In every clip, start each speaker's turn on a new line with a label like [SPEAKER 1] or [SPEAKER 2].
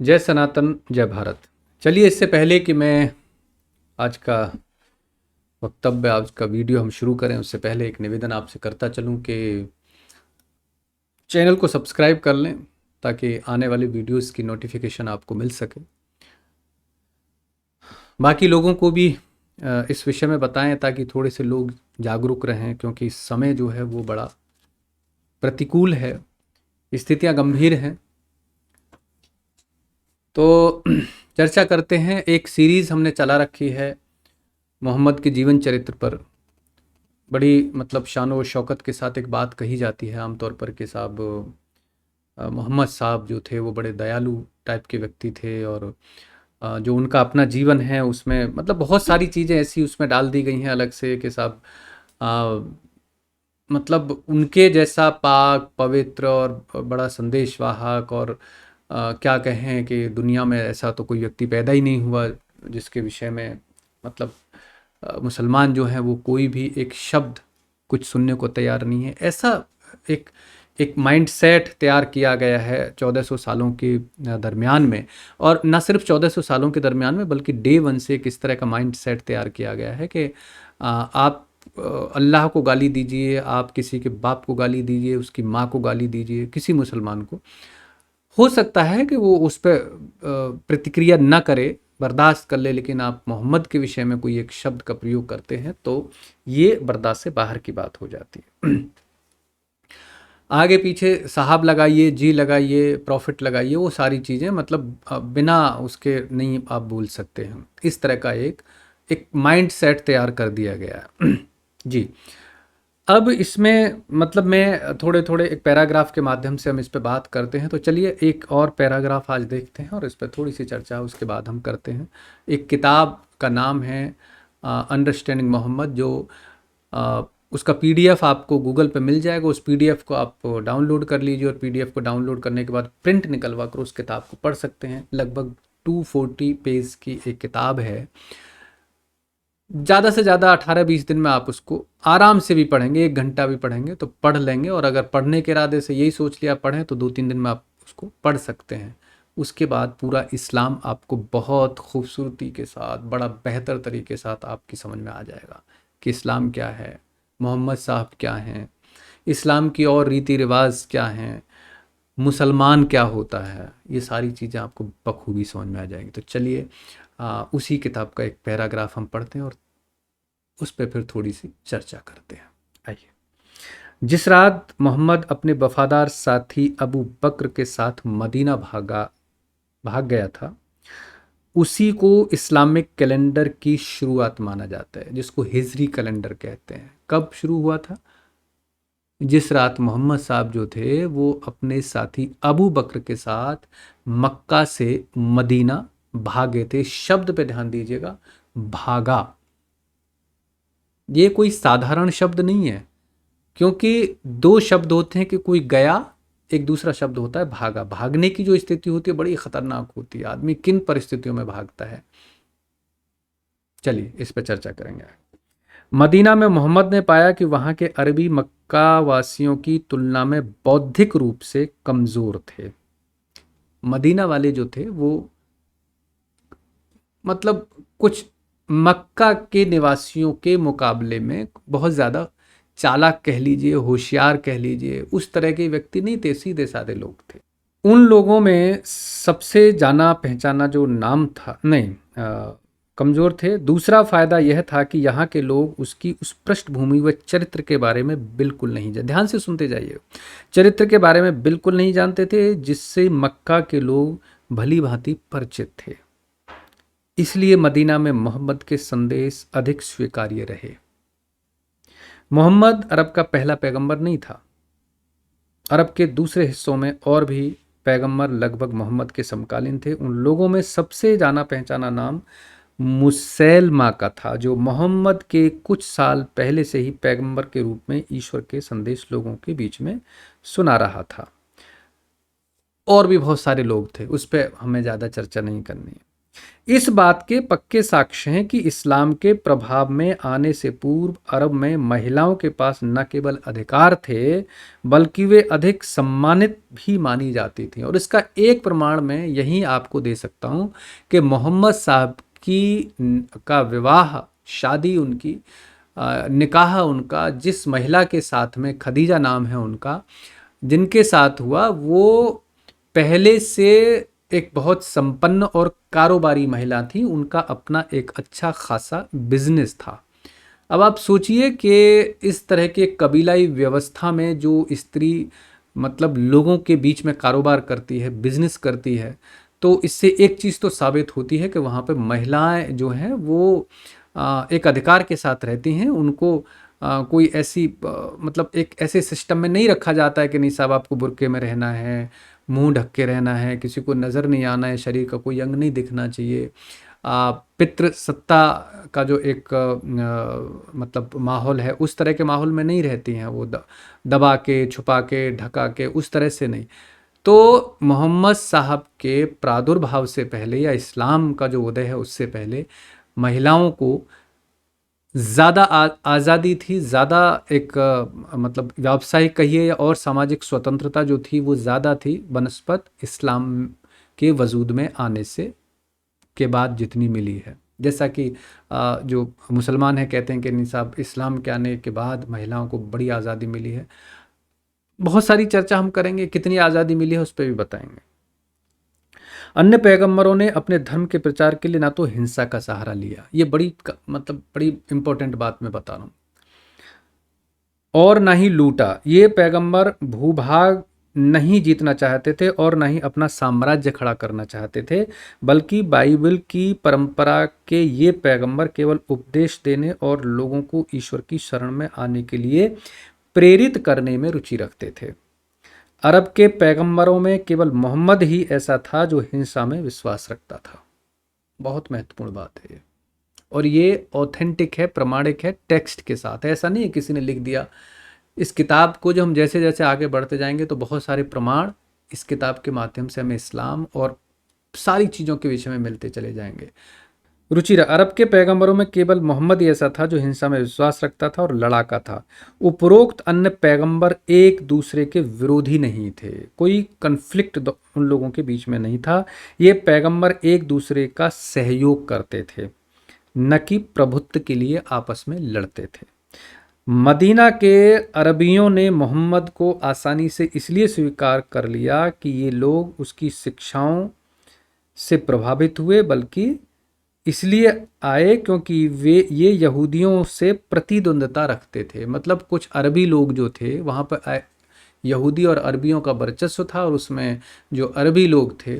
[SPEAKER 1] जय सनातन जय भारत। चलिए, इससे पहले कि मैं आज का वक्तव्य, आज का वीडियो हम शुरू करें, उससे पहले एक निवेदन आपसे करता चलूं कि चैनल को सब्सक्राइब कर लें ताकि आने वाली वीडियोस की नोटिफिकेशन आपको मिल सके। बाकी लोगों को भी इस विषय में बताएं ताकि थोड़े से लोग जागरूक रहें, क्योंकि समय जो है वो बड़ा प्रतिकूल है, स्थितियां गंभीर हैं। तो चर्चा करते हैं। एक सीरीज़ हमने चला रखी है मोहम्मद के जीवन चरित्र पर। बड़ी शान व शौकत के साथ एक बात कही जाती है आमतौर पर कि साहब मोहम्मद साहब जो थे वो बड़े दयालु टाइप के व्यक्ति थे, और जो उनका अपना जीवन है उसमें बहुत सारी चीज़ें ऐसी उसमें डाल दी गई हैं अलग से कि साहब उनके जैसा पाक पवित्र और बड़ा संदेशवाहक, और क्या कहें कि दुनिया में ऐसा तो कोई व्यक्ति पैदा ही नहीं हुआ जिसके विषय में मुसलमान जो हैं वो कोई भी एक शब्द कुछ सुनने को तैयार नहीं है। ऐसा एक एक माइंडसेट तैयार किया गया है 1400 सालों के दरमियान में, और न सिर्फ 1400 सालों के दरमियान में बल्कि डे वन से एक इस तरह का माइंडसेट तैयार किया गया है कि आप अल्लाह को गाली दीजिए, आप किसी के बाप को गाली दीजिए, उसकी माँ को गाली दीजिए, किसी मुसलमान को, हो सकता है कि वो उस पर प्रतिक्रिया न करे, बर्दाश्त कर ले, लेकिन आप मोहम्मद के विषय में कोई एक शब्द का प्रयोग करते हैं तो ये बर्दाश्त से बाहर की बात हो जाती है। आगे पीछे साहब लगाइए, जी लगाइए, प्रॉफिट लगाइए, वो सारी चीज़ें बिना उसके नहीं आप बोल सकते हैं। इस तरह का एक माइंड सेट तैयार कर दिया गया है। जी, अब इसमें मैं थोड़े थोड़े एक पैराग्राफ के माध्यम से हम इस पे बात करते हैं। तो चलिए एक और पैराग्राफ आज देखते हैं और इस पर थोड़ी सी चर्चा उसके बाद हम करते हैं। एक किताब का नाम है अंडरस्टैंडिंग मोहम्मद, जो उसका पीडीएफ आपको गूगल पे मिल जाएगा। उस पीडीएफ को आप डाउनलोड कर लीजिए, और पीडीएफ को डाउनलोड करने के बाद प्रिंट निकलवा कर उस किताब को पढ़ सकते हैं। लगभग 240 पेज की एक किताब है। ज़्यादा से ज़्यादा 18-20 दिन में आप उसको आराम से भी पढ़ेंगे, 1 घंटा भी पढ़ेंगे तो पढ़ लेंगे, और अगर पढ़ने के इरादे से यही सोच लिया पढ़ें तो 2-3 दिन में आप उसको पढ़ सकते हैं। उसके बाद पूरा इस्लाम आपको बहुत खूबसूरती के साथ, बड़ा बेहतर तरीके से आपकी समझ में आ जाएगा कि इस्लाम क्या है, मोहम्मद साहब क्या हैं, इस्लाम की और रीति रिवाज क्या हैं, मुसलमान क्या होता है, ये सारी चीज़ें आपको बखूबी समझ में आ जाएंगी। तो चलिए उसी किताब का एक पैराग्राफ हम पढ़ते हैं और उस पर फिर थोड़ी सी चर्चा करते हैं। आइए। जिस रात मोहम्मद अपने वफादार साथी अबू बकर के साथ मदीना भाग गया था, उसी को इस्लामिक कैलेंडर की शुरुआत माना जाता है, जिसको हिजरी कैलेंडर कहते हैं। कब शुरू हुआ था? जिस रात मोहम्मद साहब जो थे वो अपने साथी अबू बकर के साथ मक्का से मदीना भागे थे। शब्द पे ध्यान दीजिएगा, भागा। ये कोई साधारण शब्द नहीं है, क्योंकि 2 शब्द होते हैं कि कोई गया, एक दूसरा शब्द होता है भागा। भागने की जो स्थिति होती है बड़ी खतरनाक होती है। आदमी किन परिस्थितियों में भागता है, चलिए इस पर चर्चा करेंगे। मदीना में मोहम्मद ने पाया कि वहां के अरबी मक्का वासियों की तुलना में बौद्धिक रूप से कमजोर थे। मदीना वाले जो थे वो कुछ मक्का के निवासियों के मुकाबले में बहुत ज़्यादा चालाक कह लीजिए, होशियार कह लीजिए, उस तरह के व्यक्ति नहीं थे, सीधे साधे लोग थे। उन लोगों में सबसे जाना पहचाना जो नाम था, नहीं, कमज़ोर थे। दूसरा फ़ायदा यह था कि यहाँ के लोग उसकी उस पृष्ठभूमि व चरित्र के बारे में बिल्कुल नहीं जानते। ध्यान से सुनते जाइए। चरित्र के बारे में बिल्कुल नहीं जानते थे, जिससे मक्का के लोग भली भांति परिचित थे। इसलिए मदीना में मोहम्मद के संदेश अधिक स्वीकार्य रहे। मोहम्मद अरब का पहला पैगंबर नहीं था। अरब के दूसरे हिस्सों में और भी पैगंबर लगभग मोहम्मद के समकालीन थे। उन लोगों में सबसे जाना पहचाना नाम मुसैलमा का था, जो मोहम्मद के कुछ साल पहले से ही पैगंबर के रूप में ईश्वर के संदेश लोगों के बीच में सुना रहा था। और भी बहुत सारे लोग थे, उस पर हमें ज़्यादा चर्चा नहीं करनी है। इस बात के पक्के साक्ष्य हैं कि इस्लाम के प्रभाव में आने से पूर्व अरब में महिलाओं के पास न केवल अधिकार थे बल्कि वे अधिक सम्मानित भी मानी जाती थी। और इसका एक प्रमाण मैं यही आपको दे सकता हूँ कि मोहम्मद साहब का विवाह, शादी उनकी, निकाह उनका जिस महिला के साथ में, खदीजा नाम है उनका, जिनके साथ हुआ, वो पहले से एक बहुत संपन्न और कारोबारी महिला थी। उनका अपना एक अच्छा खासा बिजनेस था। अब आप सोचिए कि इस तरह के कबीलाई व्यवस्था में जो स्त्री मतलब लोगों के बीच में कारोबार करती है, बिजनेस करती है, तो इससे एक चीज़ तो साबित होती है कि वहाँ पे महिलाएं जो हैं वो एक अधिकार के साथ रहती हैं। उनको कोई ऐसी मतलब एक ऐसे सिस्टम में नहीं रखा जाता है कि नहीं साहब आपको बुर्के में रहना है, मुंह ढक के रहना है, किसी को नज़र नहीं आना है, शरीर का कोई अंग नहीं दिखना चाहिए। पितृ सत्ता का जो एक मतलब माहौल है, उस तरह के माहौल में नहीं रहती हैं वो, दबा के, छुपा के, ढका के, उस तरह से नहीं। तो मोहम्मद साहब के प्रादुर्भाव से पहले या इस्लाम का जो उदय है उससे पहले महिलाओं को ज़्यादा आज़ादी थी, ज़्यादा एक मतलब व्यावसायिक कहिए या और सामाजिक स्वतंत्रता जो थी वो ज़्यादा थी बनस्पत इस्लाम के वजूद में आने से के बाद जितनी मिली है। जैसा कि जो मुसलमान हैं कहते हैं कि नहीं साहब इस्लाम के आने के बाद महिलाओं को बड़ी आज़ादी मिली है। बहुत सारी चर्चा हम करेंगे, कितनी आज़ादी मिली है उस पर भी बताएंगे। अन्य पैगंबरों ने अपने धर्म के प्रचार के लिए ना तो हिंसा का सहारा लिया, ये मतलब बड़ी इंपॉर्टेंट बात मैं बता रहा हूँ, और ना ही लूटा। ये पैगंबर भूभाग नहीं जीतना चाहते थे और ना ही अपना साम्राज्य खड़ा करना चाहते थे, बल्कि बाइबल की परंपरा के ये पैगंबर केवल उपदेश देने और लोगों को ईश्वर की शरण में आने के लिए प्रेरित करने में रुचि रखते थे। अरब के पैगंबरों में केवल मोहम्मद ही ऐसा था जो हिंसा में विश्वास रखता था। बहुत महत्वपूर्ण बात है ये, और ये ऑथेंटिक है, प्रमाणिक है, टेक्स्ट के साथ है। ऐसा नहीं है किसी ने लिख दिया। इस किताब को जो हम जैसे जैसे आगे बढ़ते जाएंगे तो बहुत सारे प्रमाण इस किताब के माध्यम से हमें इस्लाम और सारी चीज़ों के विषय में मिलते चले जाएंगे। रुचि अरब के पैगंबरों में केवल मोहम्मद ही ऐसा था जो हिंसा में विश्वास रखता था और लड़ाका था। उपरोक्त अन्य पैगंबर एक दूसरे के विरोधी नहीं थे, कोई कन्फ्लिक्ट उन लोगों के बीच में नहीं था। ये पैगंबर एक दूसरे का सहयोग करते थे, न कि प्रभुत्व के लिए आपस में लड़ते थे। मदीना के अरबियों ने मोहम्मद को आसानी से इसलिए स्वीकार कर लिया कि ये लोग उसकी शिक्षाओं से प्रभावित हुए, बल्कि इसलिए आए क्योंकि ये यहूदियों से प्रतिद्वंद्विता रखते थे। मतलब कुछ अरबी लोग जो थे वहाँ पर यहूदी और अरबियों का वर्चस्व था, और उसमें जो अरबी लोग थे,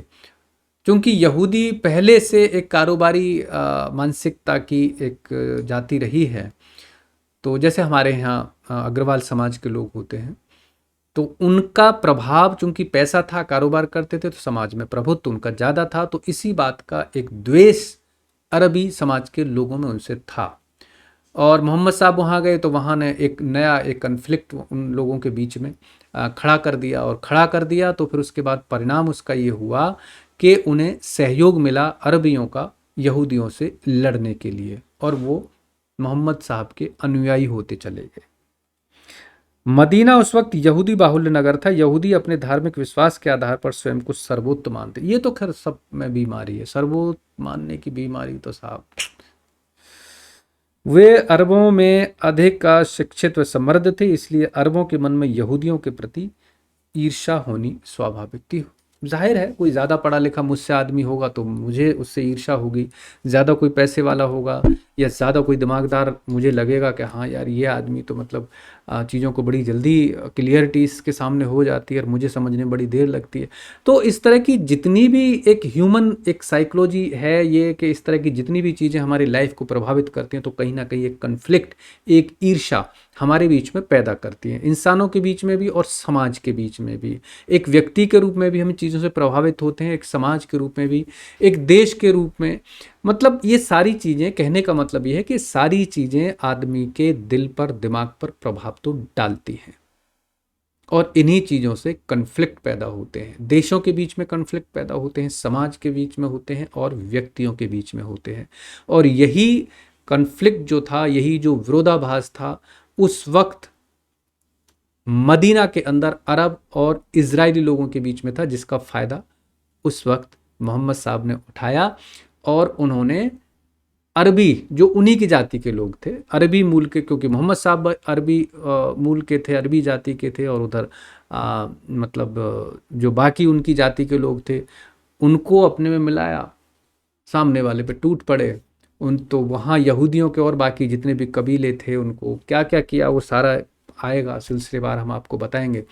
[SPEAKER 1] क्योंकि यहूदी पहले से एक कारोबारी मानसिकता की एक जाति रही है, तो जैसे हमारे यहाँ अग्रवाल समाज के लोग होते हैं, तो उनका प्रभाव चूंकि पैसा था, कारोबार करते थे, तो समाज में प्रभुत्व उनका ज़्यादा था। तो इसी बात का एक द्वेष अरबी समाज के लोगों में उनसे था। और मोहम्मद साहब वहाँ गए तो वहाँ ने एक नया एक कन्फ्लिक्ट उन लोगों के बीच में खड़ा कर दिया, और खड़ा कर दिया तो फिर उसके बाद परिणाम उसका ये हुआ कि उन्हें सहयोग मिला अरबियों का यहूदियों से लड़ने के लिए, और वो मोहम्मद साहब के अनुयायी होते चले गए। मदीना उस वक्त यहूदी बाहुल्य नगर था। यहूदी अपने धार्मिक विश्वास के आधार पर स्वयं को सर्वोत्तम मानते। ये तो खैर सब में बीमारी है, सर्वोत्तम मानने की बीमारी तो साहब। वे अरबों में अधिक शिक्षित व समृद्ध थे, इसलिए अरबों के मन में यहूदियों के प्रति ईर्ष्या होनी स्वाभाविक थी। जाहिर है कोई ज़्यादा पढ़ा लिखा मुझसे आदमी होगा तो मुझे उससे ईर्ष्या होगी, ज़्यादा कोई पैसे वाला होगा या ज़्यादा कोई दिमागदार मुझे लगेगा कि हाँ यार ये आदमी तो मतलब चीज़ों को बड़ी जल्दी क्लियरिटी इसके सामने हो जाती है और मुझे समझने में बड़ी देर लगती है। तो इस तरह की जितनी भी एक ह्यूमन एक साइकोलॉजी है ये, कि इस तरह की जितनी भी चीज़ें हमारी लाइफ को प्रभावित करती हैं तो कहीं ना कहीं एक कन्फ्लिक्ट, एक ईर्ष्या हमारे बीच में पैदा करती हैं, इंसानों के बीच में भी और समाज के बीच में भी। एक व्यक्ति के रूप में भी हम चीज़ों से प्रभावित होते हैं, एक समाज के रूप में भी, एक देश के रूप में। मतलब ये सारी चीज़ें, कहने का मतलब ये है कि सारी चीज़ें आदमी के दिल पर, दिमाग पर प्रभाव तो डालती हैं। और इन्हीं चीज़ों से कन्फ्लिक्ट पैदा होते हैं, देशों के बीच में कन्फ्लिक्ट पैदा होते हैं, समाज के बीच में होते हैं और व्यक्तियों के बीच में होते हैं। और यही कन्फ्लिक्ट जो था, यही जो विरोधाभास था, उस वक्त मदीना के अंदर अरब और इजरायली लोगों के बीच में था, जिसका फ़ायदा उस वक्त मोहम्मद साहब ने उठाया और उन्होंने अरबी, जो उन्हीं की जाति के लोग थे, अरबी मूल के, क्योंकि मोहम्मद साहब अरबी मूल के थे, अरबी जाति के थे, और उधर मतलब जो बाकी उनकी जाति के लोग थे उनको अपने में मिलाया, सामने वाले पे टूट पड़े। उन तो वहाँ यहूदियों के और बाकी जितने भी कबीले थे उनको क्या क्या किया वो सारा आएगा, सिलसिलेवार हम आपको बताएंगे।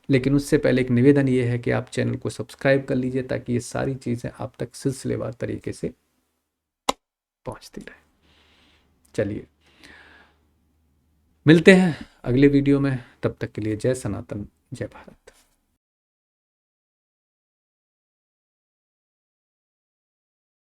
[SPEAKER 1] लेकिन उससे पहले एक निवेदन ये है कि आप चैनल को सब्सक्राइब कर लीजिए ताकि ये सारी चीज़ें आप तक सिलसिलेवार तरीके से पहुंचती रहे। चलिए मिलते हैं अगले वीडियो में, तब तक के लिए जय सनातन, जय भारत।